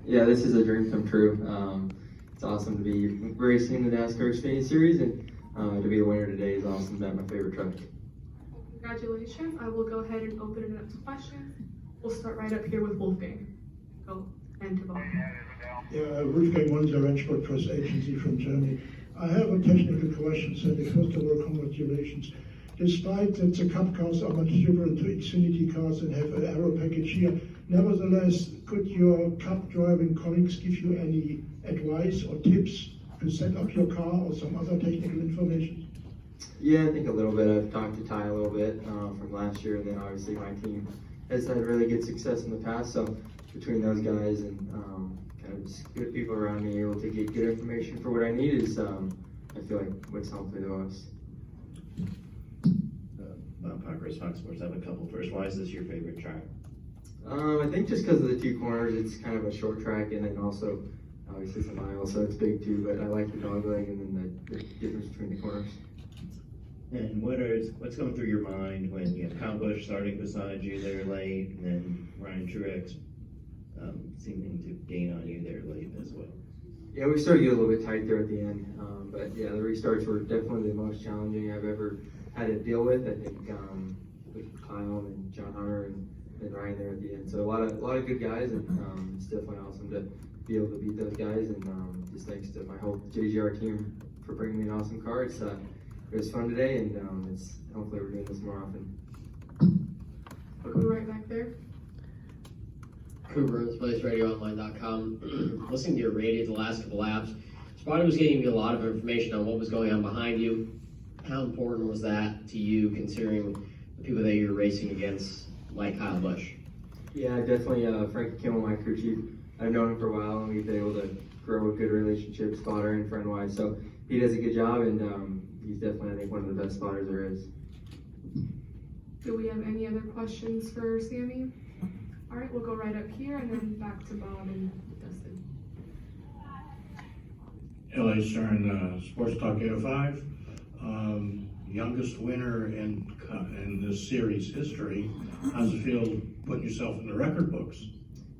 Yeah, this is a dream come true. It's awesome to be racing the NASCAR Xfinity Series, and to be the winner today is awesome. That's my favorite truck. Congratulations. I will go ahead and open it up to questions. We'll start right up here with Wolfgang. Go and to Bob. Yeah, Wolfgang Monser, Rennsport Press Agency from Germany. I have a technical question, Sandy. First of all, congratulations. Despite that the Cup cars are much different to Xfinity cars and have an aero package here, nevertheless, could your Cup driving colleagues give you any advice or tips to set up your car or some other technical information? Yeah, I think a little bit. I've talked to Ty a little bit from last year, and then obviously my team has had really good success in the past. So between those guys and kind of just good people around me able to get good information for what I need is, I feel like what's helped me the most. Bob Parker, Fox Sports. I have a couple. First, why is this your favorite track? I think just because of the two corners, it's kind of a short track, and then also obviously it's a mile, so it's big too. But I like the dog leg and then the difference between the corners. And what's going through your mind when you have Kyle Busch starting beside you there late, and then Ryan Truex seeming to gain on you there late as well? Yeah, we started to get a little bit tight there at the end, but yeah, the restarts were definitely the most challenging I've ever had to deal with. I think with Kyle and John Hunter and Ryan there at the end. So a lot of good guys, and it's definitely awesome to be able to beat those guys. And just thanks to my whole JGR team for bringing me an awesome car. It was fun today, and hopefully we're doing this more often. We'll go right back there. Cooper, SpaceRadioOnline.com. Listening to your radio the last couple laps, Spotty was giving you a lot of information on what was going on behind you. How important was that to you, considering the people that you're racing against, like Kyle Busch? Yeah, definitely. Frankie Kimmel, my crew chief, I've known him for a while, and we've been able to grow a good relationship, spotter and friend-wise. So he does a good job, and he's definitely, I think, one of the best spotters there is. Do we have any other questions for Sammy? All right, we'll go right up here and then back to Bob and Dustin. L.A. Stern, Sports Talk 805. Youngest winner in this series history. How's it feel putting yourself in the record books?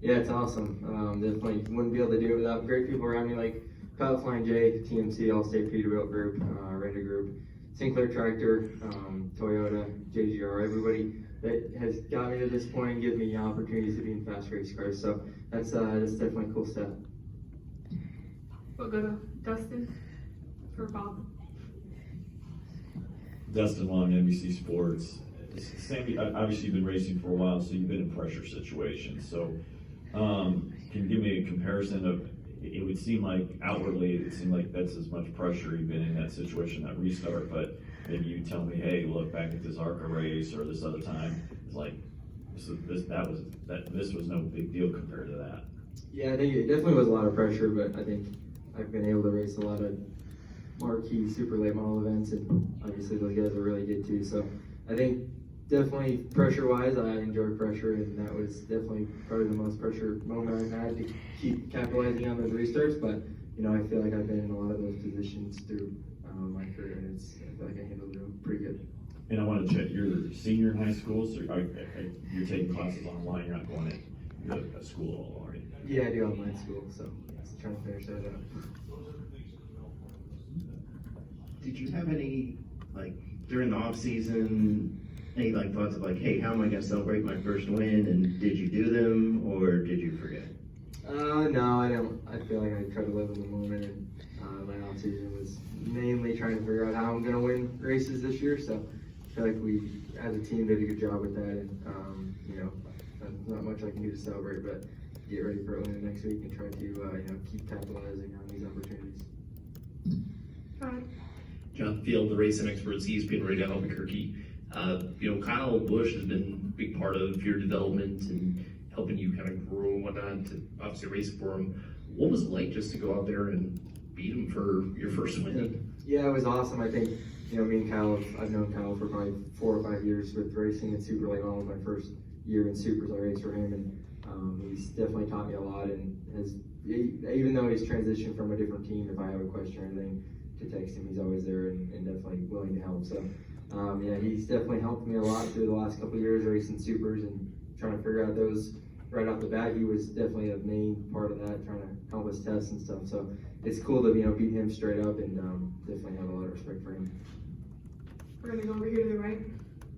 Yeah, it's awesome. Definitely wouldn't be able to do it without great people around me like Kyle Flying J, TMC, Allstate Peterbilt Group, Render Group, Sinclair Tractor, Toyota, JGR, everybody that has got me to this point and given me opportunities to be in fast race cars. So that's definitely a cool step. We'll go to Dustin for Bob. Dustin Long, NBC Sports. Sammy, obviously you've been racing for a while, so you've been in pressure situations. So can you give me a comparison of, it would seem like outwardly, it seemed like that's as much pressure you've been in that situation, that restart, but maybe you tell me, hey, look back at this ARCA race or this other time, it's like, this was no big deal compared to that. Yeah, I think it definitely was a lot of pressure, but I think I've been able to race a lot of marquee super late model events, and obviously those guys are really good too. So I think definitely pressure-wise, I enjoyed pressure, and that was definitely probably the most pressure moment I've had to keep capitalizing on those restarts. But you know, I feel like I've been in a lot of those positions through my career, and I feel like I handled them pretty good. And I want to check, you're a senior in high school, so you're taking classes online, you're not going to school, are you? Yeah, I do online school, so just trying to finish that up. Did you have any, during the off season, any thoughts of hey, how am I going to celebrate my first win? And did you do them, or did you forget? No, I don't. I feel like I try to live in the moment, and my off season was mainly trying to figure out how I'm going to win races this year. So I feel like we, as a team, did a good job with that, and not much I can do to celebrate, but get ready for Atlanta next week and try to keep capitalizing on these opportunities. John Field, the racing experts, ESPN Radio Albuquerque. Kyle Busch has been a big part of your development and helping you kind of grow and whatnot to obviously race for him. What was it like just to go out there and beat him for your first win? Yeah, it was awesome. I think, me and Kyle, I've known Kyle for probably 4 or 5 years with racing in Super Late Model. My first year in Supers, I raced for him, and he's definitely taught me a lot, and even though he's transitioned from a different team, if I have a question or anything, to text him, he's always there and definitely willing to help. So he's definitely helped me a lot through the last couple of years racing supers and trying to figure out those right off the bat, he was definitely a main part of that, trying to help us test and stuff. So it's cool to beat him straight up, and definitely have a lot of respect for him. We're gonna go over here to the right.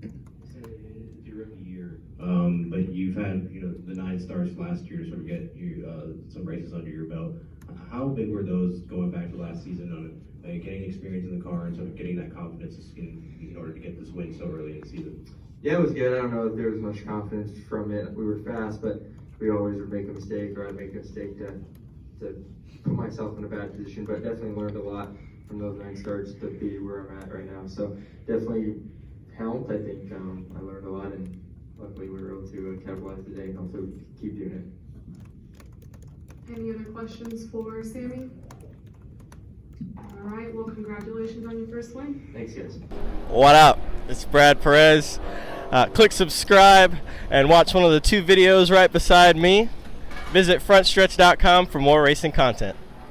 It's your rookie year, but you've had the 9 starts last year to sort of get you some races under your belt. How big were those going back to last season on getting experience in the car and sort of getting that confidence in order to get this win so early in the season? Yeah, it was good. I don't know if there was much confidence from it. We were fast, but we always would make a mistake, or I'd make a mistake to put myself in a bad position. But definitely learned a lot from those 9 starts to be where I'm at right now. So definitely helped. I think I learned a lot, and luckily we were able to capitalize today, and hopefully we keep doing it. Any other questions for Sammy? All right, well, congratulations on your first win. Thanks, guys. What up? It's Brad Perez. Click subscribe and watch one of the 2 videos right beside me. Visit frontstretch.com for more racing content.